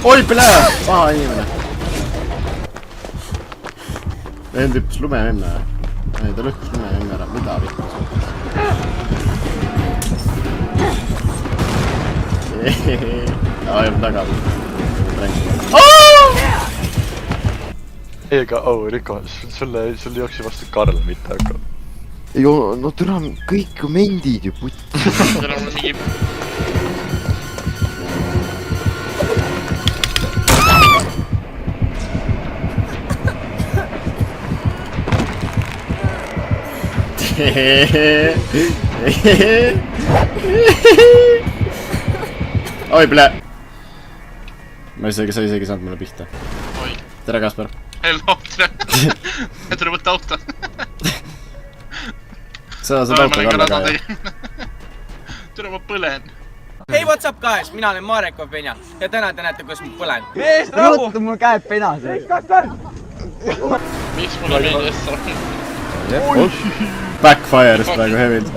oi, plee! Paha inimene. End hüppes lumememme. Ei, ta lühkus lumememme ära. Mida vittu? Ajab taga. Ega, Riko, sulle jooksi vastu Karl, mitte aga. Jo, no türa kõik mendid ju putt. Täna mul mingi... Oi, plee! Ma sa isegi saanud mulle pihta. Oi. Tere, Kaspar. Hello, tere. Tule võtta auto. Sa saad auto kalla ka, jah? Tule, ma põlen. Hey, what's up guys, mina olen Mareko Penja ja täna te näete, kus ma põlen. Rõhutu mul käed penas. Miks mulle meeldis sa? Backfire'is praegu hevilt.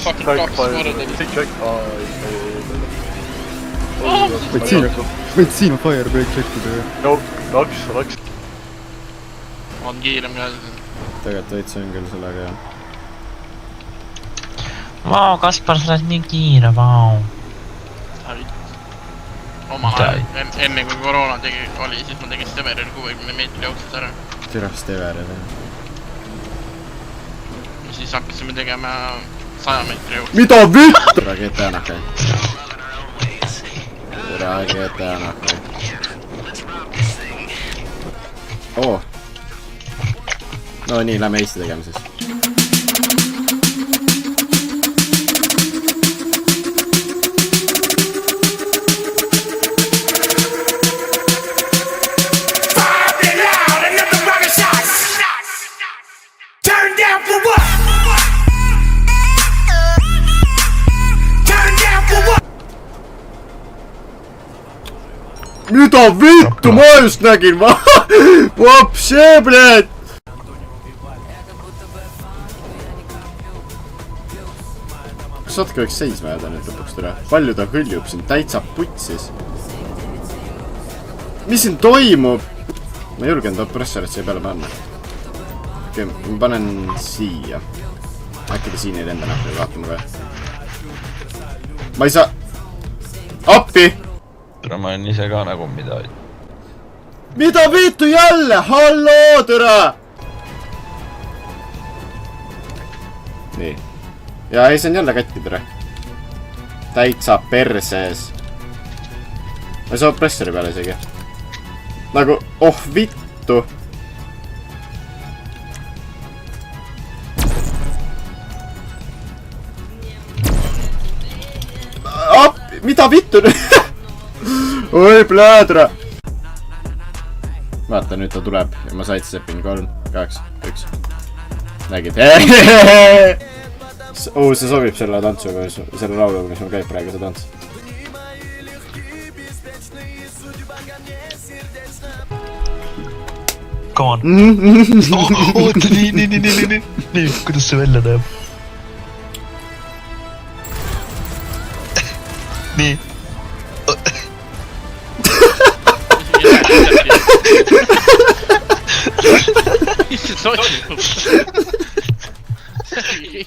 Fucking kaks korda. Võid siin firebreak checkida ju. No, laks. On kiirem ka. Tegelikult veits on küll sellega, jah. Vau, Kaspar, sa oled nii kiire, vau. Omal ajal, enne kui koroona oli, siis ma tegin Steveril 60 meetri jooksud ära. Türa Steveril, jah. Ja siis hakkasime tegema 100 meetri jooksud. Mida vittu? Türa GTA nakkai. Türa GTA nakkai. Oo. No nii, lähme Eesti tegema siis. Mida vittu, ma just nägin, vapšee, bled! Kas satke võiks seisma jääda nüüd lõpuks türa? Palju ta hõljub siin, täitsa putsis. Mis siin toimub? Ma ei julgenud oppressorit siia peale panna. Okei, ma panen siia. Äkki ta siin ei lenda nähtu, vaatame kohe. Ma ei saa... Appi! Türa, ma olen ise ka nagu midagi. Mida vittu jälle? Halloo, türa! Nii. Ja ei, see on jälle katki, türa. Täitsa persees. Ma ei saa oppressori peale isegi. Nagu, oh vittu. Mida vittu nüüd? Oi, pläädra! Vaata, nüüd ta tuleb ja ma said seppin 3, 8, 1. Nägid? Oo, see sobib selle tantsuga, selle lauluga, mis mul käib praegu, see tants. Come on. Oota, nii, kuidas see välja näeb? Nii. Mis see toimub? See oli